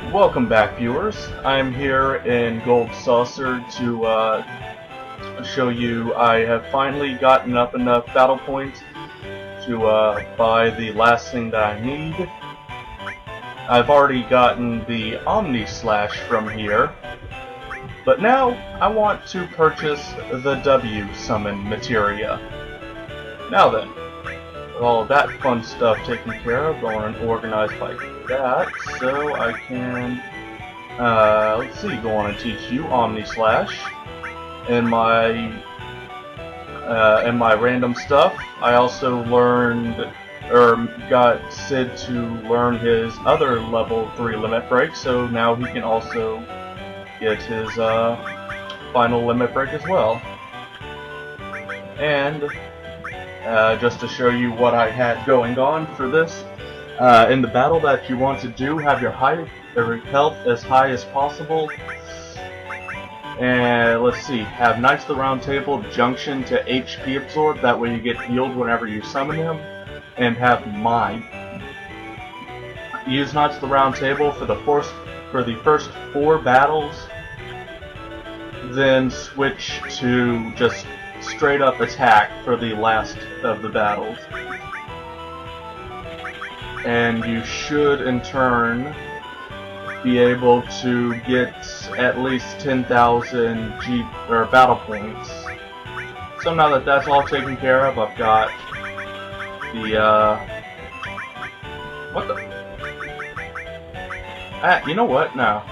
Welcome back, viewers. I'm here in Gold Saucer to show you I have finally gotten up enough battle points to buy the last thing that I need. I've already gotten the Omni Slash from here, but now I want to purchase the W Summon materia. Now then, with all of that fun stuff taken care of, going and organized like that, so I can, let's see, go on and teach you Omni Slash. In my random stuff, I also learned, or got Sid to learn his other level 3 limit break, so now he can also get his final limit break as well. And just to show you what I had going on for this, in the battle that you want to do, have your health as high as possible. And let's see, have Knights of the Round Table junction to HP absorb, that way you get healed whenever you summon him. And have Mind. Use Knights of the Round Table for the first 4 battles, then switch to just straight up attack for the last of the battles. And you should in turn be able to get at least 10,000 battle points. So now that that's all taken care of, I've got the what the? You know what? No.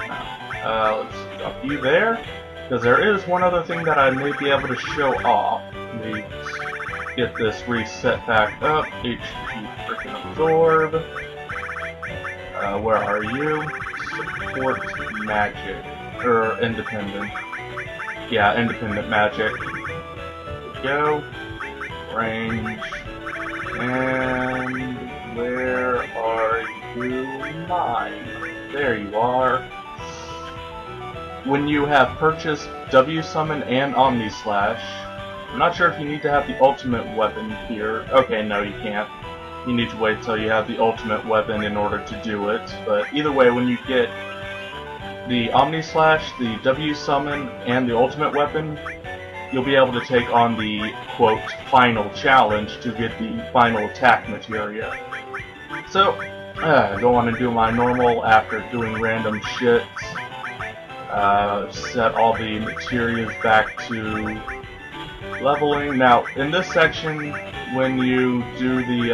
Let's drop you there, because there is one other thing that I may be able to show off. Let me get this reset back up. HP freaking absorb. Where are you? Support magic. Or independent. Yeah, independent magic. Go. Range. And where are you? Mine. There you are. When you have purchased W Summon and Omni Slash, I'm not sure if you need to have the ultimate weapon here. Okay, no, you can't. You need to wait till you have the ultimate weapon in order to do it. But either way, when you get the Omni Slash, the W Summon, and the ultimate weapon, you'll be able to take on the, quote, final challenge to get the final attack materia. So, go on and do my normal after doing random shit. Set all the materials back to leveling. Now, in this section, when you do the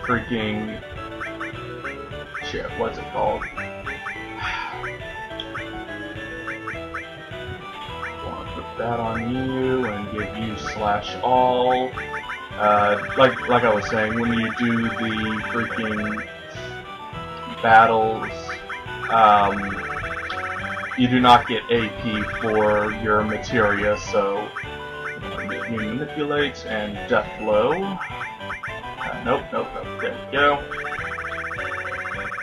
freaking shit, what's it called? Put that on you and give you slash all. Like I was saying, when you do the freaking battles, you do not get AP for your materia, so you manipulate and death blow. Nope, there we go.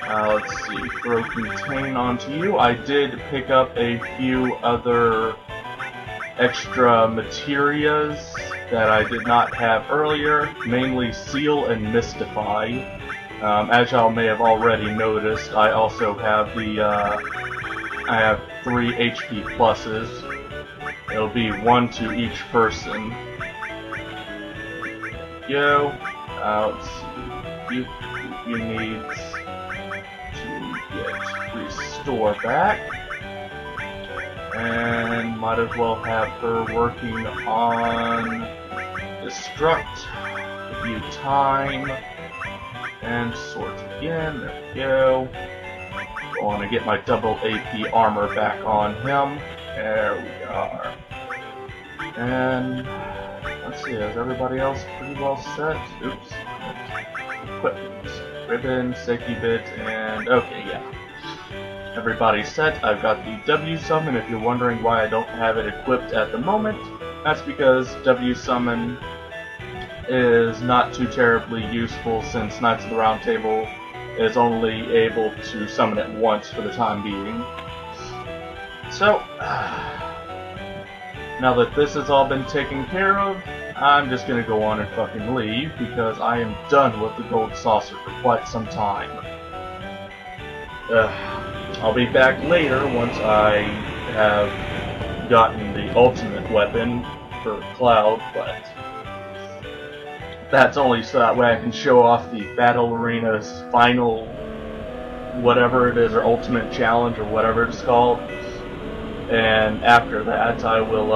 Let's see, throw contain onto you. I did pick up a few other extra materias that I did not have earlier, mainly Seal and Mystify. As y'all may have already noticed, I also have I have 3 HP pluses. It'll be 1 to each person. Go. Let's see. You need to get Restore back. And might as well have her working on Destruct. Give you time. And sort again. There we go. I want to get my double AP armor back on him. There we are. And let's see, is everybody else pretty well set? Oops. Equipment. Ribbon, safety bit, and okay, yeah. Everybody's set. I've got the W Summon. If you're wondering why I don't have it equipped at the moment, that's because W Summon is not too terribly useful since Knights of the Round Table is only able to summon it once for the time being. So, now that this has all been taken care of, I'm just gonna go on and fucking leave because I am done with the gold saucer for quite some time. I'll be back later once I have gotten the ultimate weapon for Cloud, but that's only so that way I can show off the Battle Arena's final whatever it is, or ultimate challenge, or whatever it's called. And after that, I will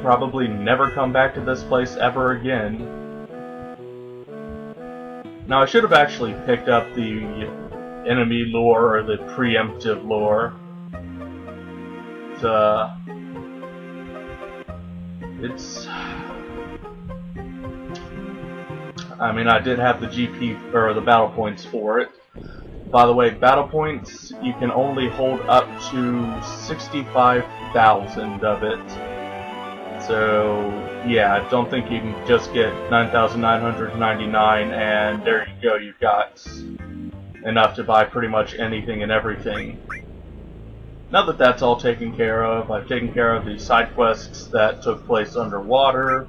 probably never come back to this place ever again. Now, I should have actually picked up the enemy lore, or the preemptive lore. I mean, I did have the GP, or the battle points for it. By the way, battle points, you can only hold up to 65,000 of it. So, yeah, I don't think you can just get 9,999, and there you go, you've got enough to buy pretty much anything and everything. Now that that's all taken care of, I've taken care of the side quests that took place underwater.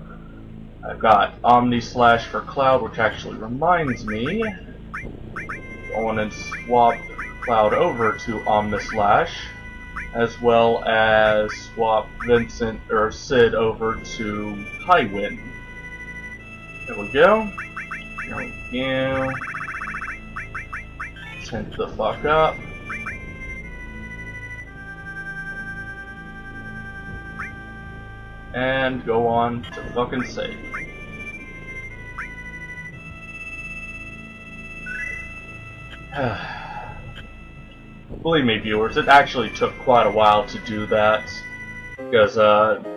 I've got Omni Slash for Cloud, which actually reminds me, go on and swap Cloud over to Omni Slash, as well as swap Vincent or Sid over to Highwind. There we go. There we go. Tint the fuck up. And go on to fucking save. Believe me, viewers, it actually took quite a while to do that. Because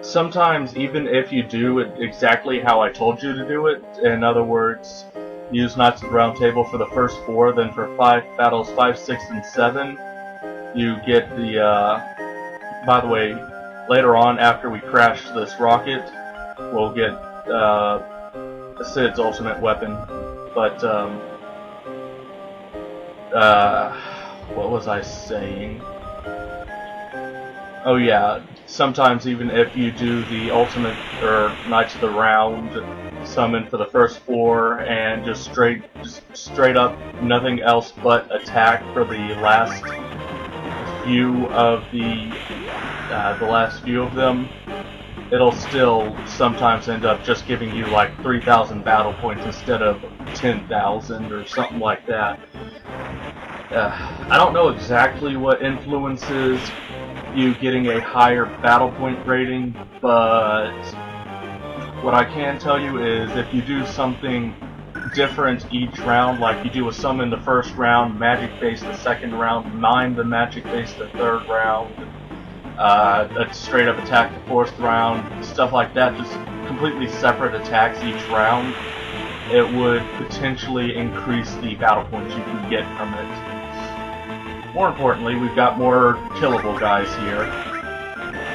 sometimes, even if you do it exactly how I told you to do it, in other words, use Knights of the Round Table for the first 4, then for battles 5, 6, and 7, you get the, by the way, later on, after we crash this rocket, we'll get Sid's ultimate weapon. But, what was I saying? Oh yeah, sometimes even if you do the ultimate, or Knights of the Round summon for the first 4, and just straight up nothing else but attack for the last few of them, it'll still sometimes end up just giving you like 3,000 battle points instead of 10,000 or something like that. I don't know exactly what influences you getting a higher battle point rating, but what I can tell you is if you do something different each round, like you do a summon the first round, magic base the second round, mime the magic base the third round, a straight up attack the fourth round, stuff like that, just completely separate attacks each round, it would potentially increase the battle points you can get from it. More importantly, we've got more killable guys here.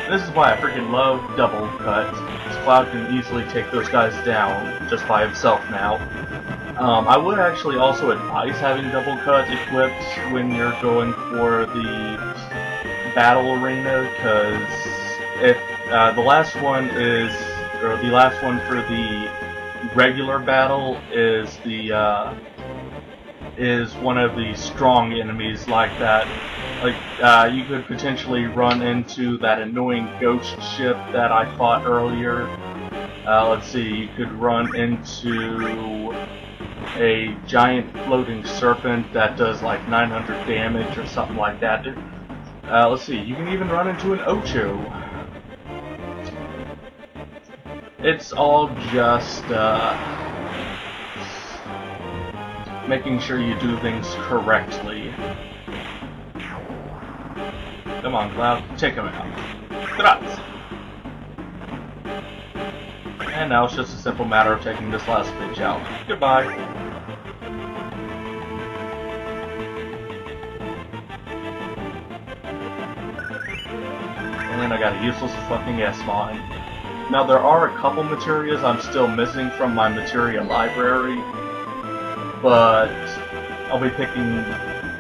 This is why I freaking love double cut, because Cloud can easily take those guys down just by himself now. I would actually also advise having double cut equipped when you're going for the battle arena, because if the last one for the regular battle is one of the strong enemies like that. Like, you could potentially run into that annoying ghost ship that I fought earlier. Let's see, you could run into a giant floating serpent that does like 900 damage or something like that. Let's see, you can even run into an Ocho. It's all just, making sure you do things correctly. Come on, Cloud, take him out. Grazie. And now it's just a simple matter of taking this last bitch out. Goodbye. And then I got a useless fucking S-mine. Now there are a couple materias I'm still missing from my materia library, but I'll be picking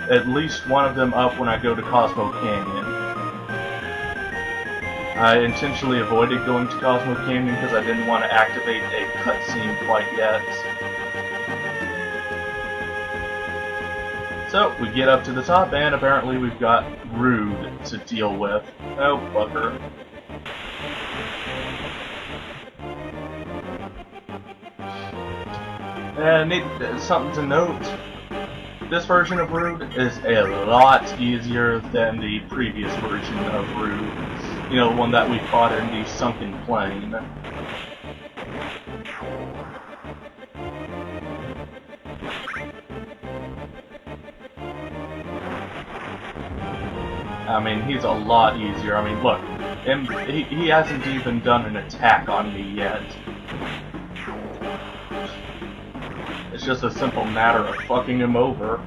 at least one of them up when I go to Cosmo Canyon. I intentionally avoided going to Cosmo Canyon because I didn't want to activate a cutscene quite yet. So, we get up to the top, and apparently we've got Rude to deal with. Oh, fucker. And something to note, this version of Rude is a lot easier than the previous version of Rude. You know, the one that we fought in the Sunken Plain. I mean, he's a lot easier. I mean, look, he hasn't even done an attack on me yet. It's just a simple matter of fucking him over.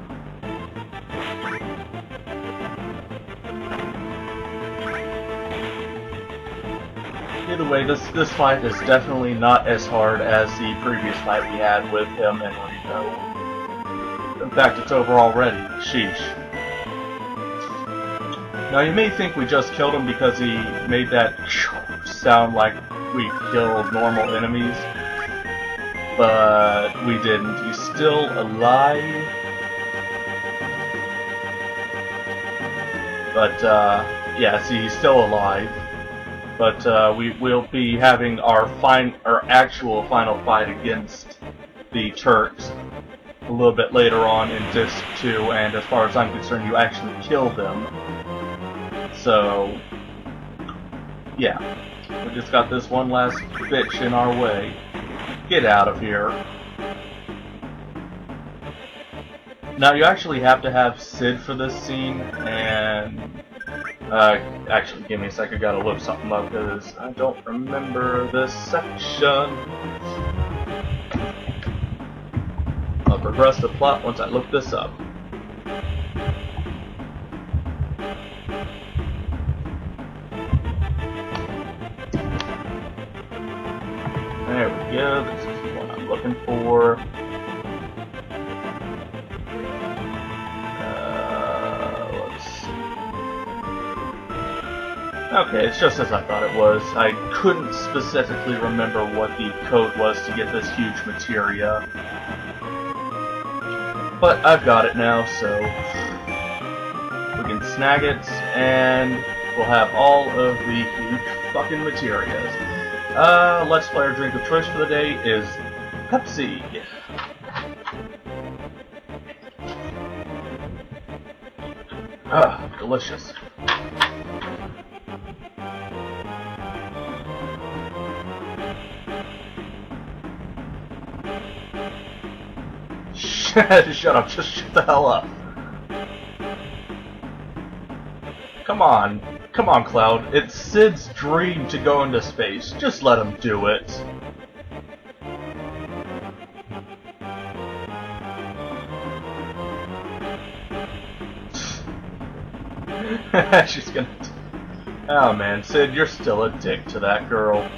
Either way, this fight is definitely not as hard as the previous fight we had with him and Rico. In fact, it's over already. Sheesh. Now, you may think we just killed him because he made that sound like we killed normal enemies, but we didn't. He's still alive. But, yeah, see, he's still alive. But, we will be having our actual final fight against the Turks a little bit later on in Disc 2, and as far as I'm concerned, you actually kill them. So, yeah, we just got this one last bitch in our way. Get out of here. Now, you actually have to have Sid for this scene, and, actually, give me a sec, I gotta look something up, because I don't remember this section. I'll progress the plot once I look this up. There we go, this is what I'm looking for. Let's see. Okay, it's just as I thought it was. I couldn't specifically remember what the code was to get this huge materia. But I've got it now, so we can snag it, and we'll have all of the huge fucking materias. Let's play our drink of choice for the day is Pepsi. Ah, delicious. Shut up, just shut the hell up. Come on, Cloud. It's Sid's dream to go into space. Just let him do it. She's gonna... Oh man, Sid, you're still a dick to that girl.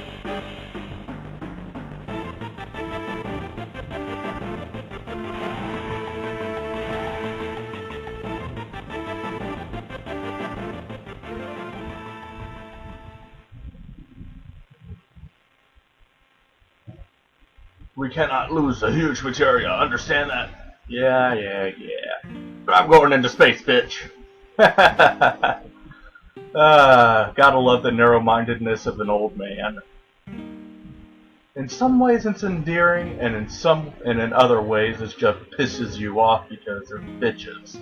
We cannot lose the huge materia, understand that? Yeah. But I'm going into space, bitch. Gotta love the narrow-mindedness of an old man. In some ways it's endearing, and in other ways it just pisses you off because they're bitches.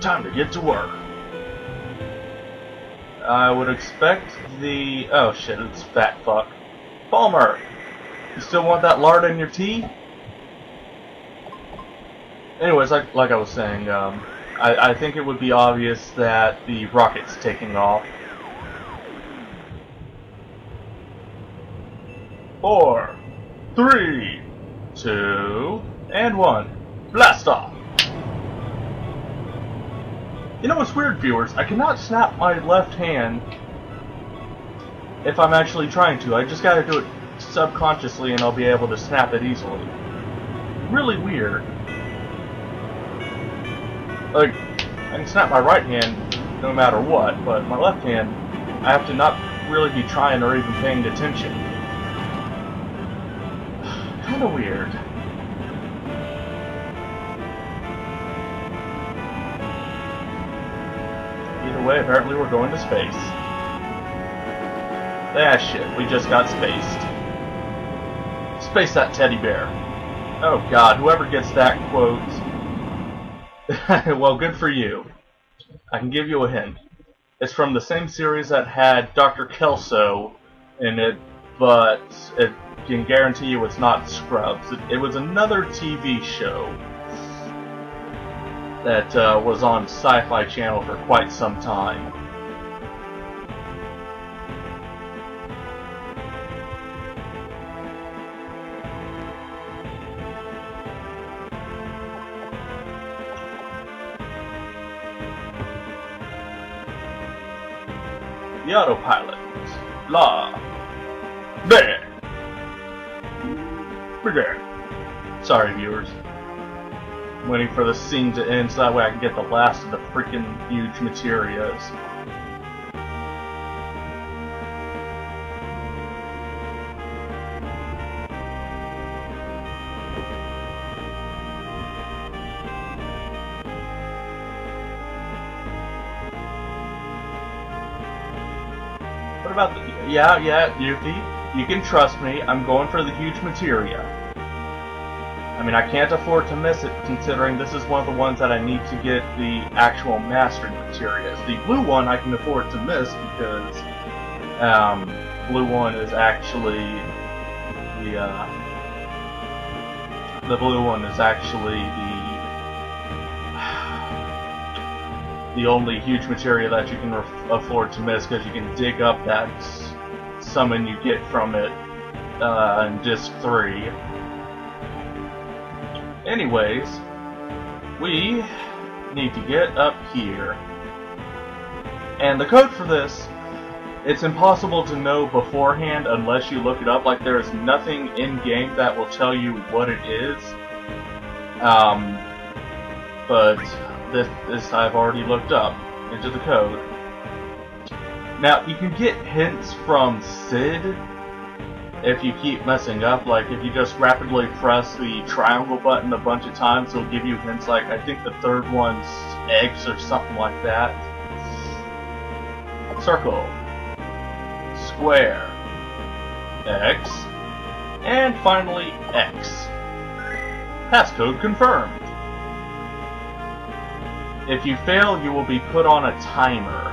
Time to get to work. I would expect the... Oh shit, it's fat fuck. Palmer! You still want that lard in your tea? Anyways, like I was saying, I think it would be obvious that the rocket's taking off. 4, 3, 2, and 1. Blast off! You know what's weird, viewers? I cannot snap my left hand if I'm actually trying to. I just gotta do it subconsciously and I'll be able to snap it easily. Really weird. Like, I can snap my right hand no matter what, but my left hand, I have to not really be trying or even paying attention. Kinda weird. Either way, apparently we're going to space. Ah shit, we just got spaced. Space that teddy bear. Oh god, whoever gets that quote... well, good for you. I can give you a hint. It's from the same series that had Dr. Kelso in it, but it can guarantee you it's not Scrubs. It was another TV show that was on Sci-Fi Channel for quite some time. The autopilot. Blah. There. There. Sorry, viewers. I'm waiting for the scene to end so that way I can get the last of the freaking huge materias. What about the... Yeah, Yuki, you can trust me. I'm going for the huge materia. I mean, I can't afford to miss it, considering this is one of the ones that I need to get the actual mastered materias. The blue one I can afford to miss because blue one is actually the blue one is actually the only huge materia that you can afford to miss, because you can dig up that summon you get from it in Disc 3. Anyways, we need to get up here. And the code for this, it's impossible to know beforehand unless you look it up. Like, there's nothing in-game that will tell you what it is. But this I've already looked up into the code. Now, you can get hints from Sid if you keep messing up. Like, if you just rapidly press the triangle button a bunch of times, it'll give you hints like, I think the third one's eggs or something like that. Circle. Square. X. And finally, X. Passcode confirmed. If you fail, you will be put on a timer.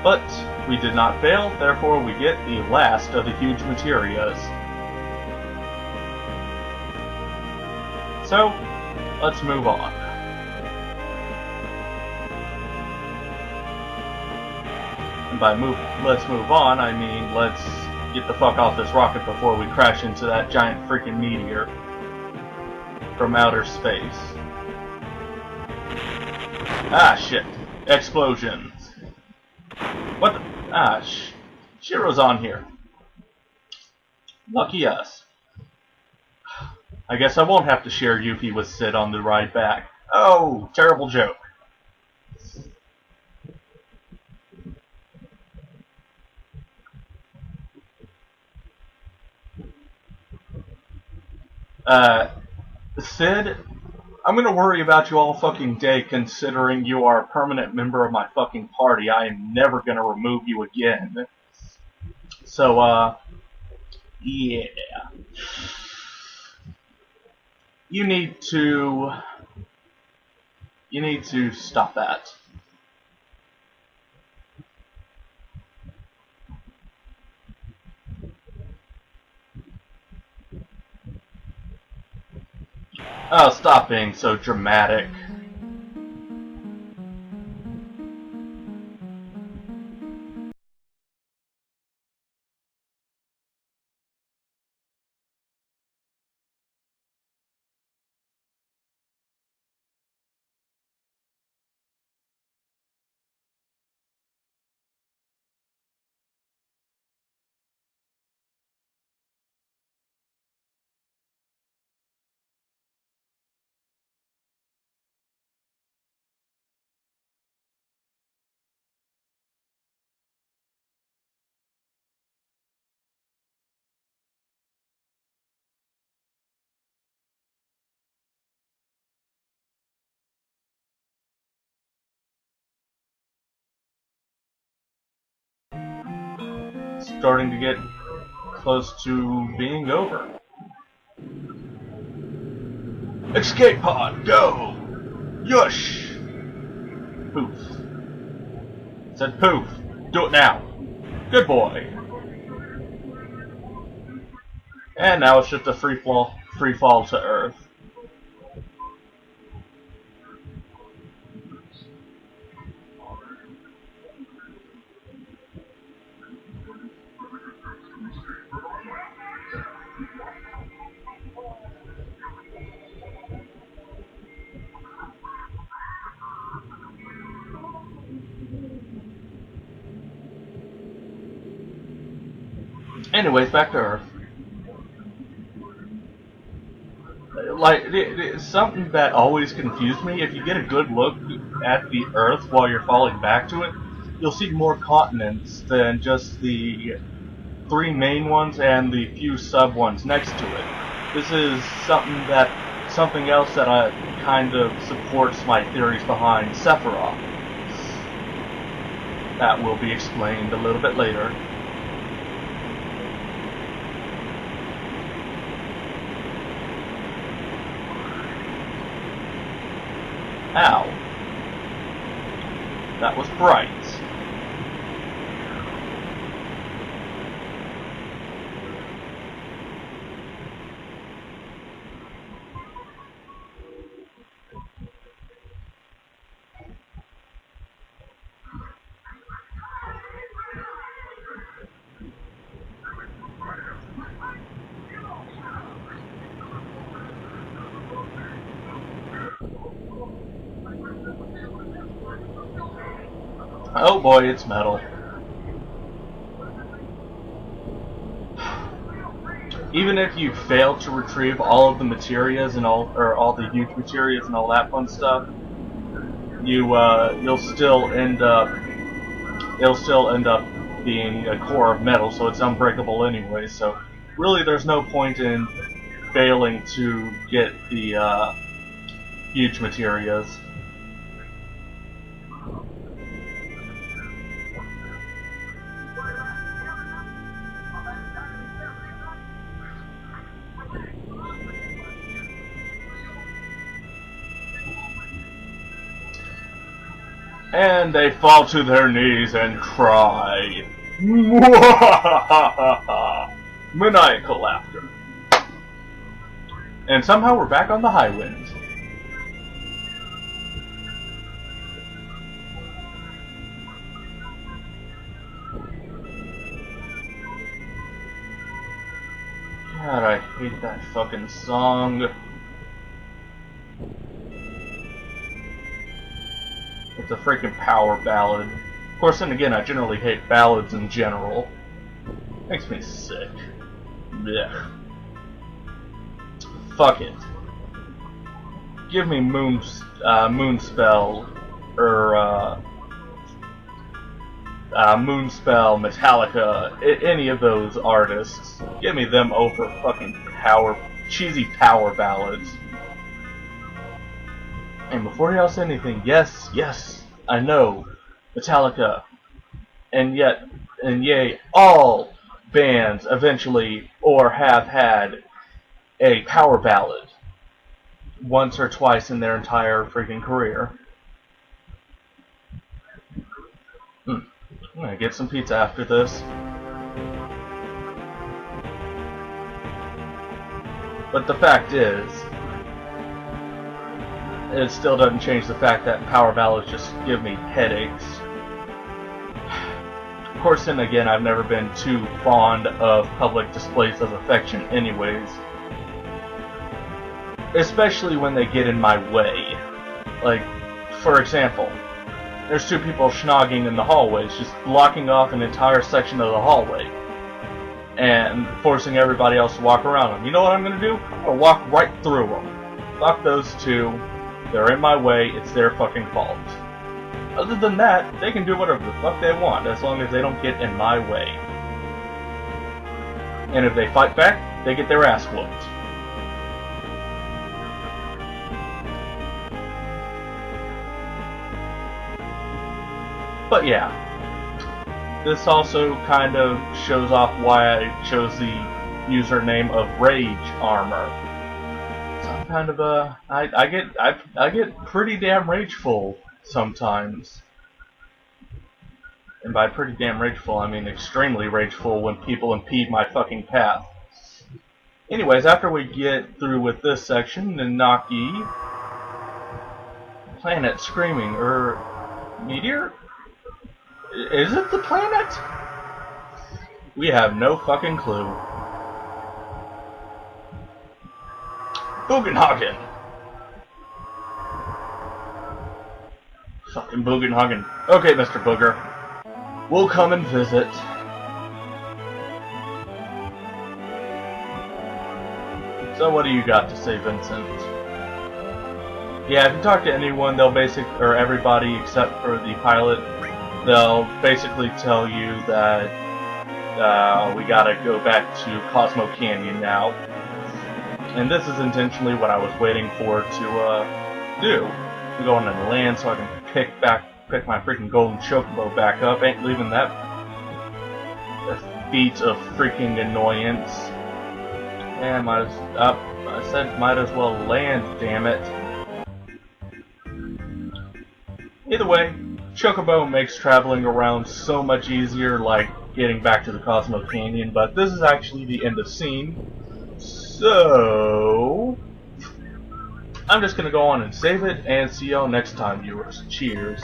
But we did not fail, therefore we get the last of the huge materias. So, let's move on. And by let's move on, I mean let's get the fuck off this rocket before we crash into that giant freaking meteor from outer space. Ah, shit. Explosions. What the... Ah, Shiro's on here. Lucky us. I guess I won't have to share Yuffie with Sid on the ride back. Oh, terrible joke. Sid, I'm gonna worry about you all fucking day, considering you are a permanent member of my fucking party. I am never gonna remove you again. So, yeah. You need to stop that. Oh, stop being so dramatic. starting to get close to being over. Escape pod, go! Yush! Poof. Said poof. Do it now. Good boy. And now it's just a free fall to Earth. Anyways, back to Earth. Like, it's something that always confused me. If you get a good look at the Earth while you're falling back to it, you'll see more continents than just the 3 main ones and the few sub ones next to it. This is something else that kind of supports my theories behind Sephiroth. That will be explained a little bit later. Ow. That was bright. Oh boy, it's metal. Even if you fail to retrieve all of the materias and all the huge materias and all that fun stuff, you'll still end up being a core of metal, so it's unbreakable anyway. So really, there's no point in failing to get the huge materias. And they fall to their knees and cry. Maniacal laughter. And somehow we're back on the high winds. God, I hate that fucking song. It's a freaking power ballad. Of course, then again, I generally hate ballads in general. Makes me sick. Blech. Fuck it. Give me Moonspell, or Moonspell, Metallica, any of those artists. Give me them over fucking cheesy power ballads. And before y'all say anything, yes, I know, Metallica, and yea, all bands eventually or have had a power ballad once or twice in their entire freaking career. I'm gonna get some pizza after this. But the fact is, it still doesn't change the fact that power ballads just give me headaches. Of course, then again, I've never been too fond of public displays of affection anyways. Especially when they get in my way. Like, for example, there's 2 people schnogging in the hallways, just blocking off an entire section of the hallway. And forcing everybody else to walk around them. You know what I'm gonna do? I'm gonna walk right through them. Fuck those 2. They're in my way, it's their fucking fault. Other than that, they can do whatever the fuck they want, as long as they don't get in my way. And if they fight back, they get their ass whooped. But yeah. this also kind of shows off why I chose the username of Rage Armor. So I'm kind of I get pretty damn rageful sometimes. And by pretty damn rageful, I mean extremely rageful when people impede my fucking path. Anyways, after we get through with this section, Nanaki, planet screaming, meteor? Is it the planet? We have no fucking clue. Bugenhagen! Fucking Bugenhagen. Okay, Mr. Booger. We'll come and visit. So what do you got to say, Vincent? Yeah, if you talk to anyone, they'll or everybody except for the pilot, they'll basically tell you that we gotta go back to Cosmo Canyon now. And this is intentionally what I was waiting for to do. I'm going on the land so I can pick my freaking golden chocobo back up. Ain't leaving that feat of freaking annoyance. And I said might as well land, damn it. Either way, Chocobo makes traveling around so much easier, like getting back to the Cosmo Canyon, but this is actually the end of scene. So I'm just gonna go on and save it, and see y'all next time, viewers. Cheers.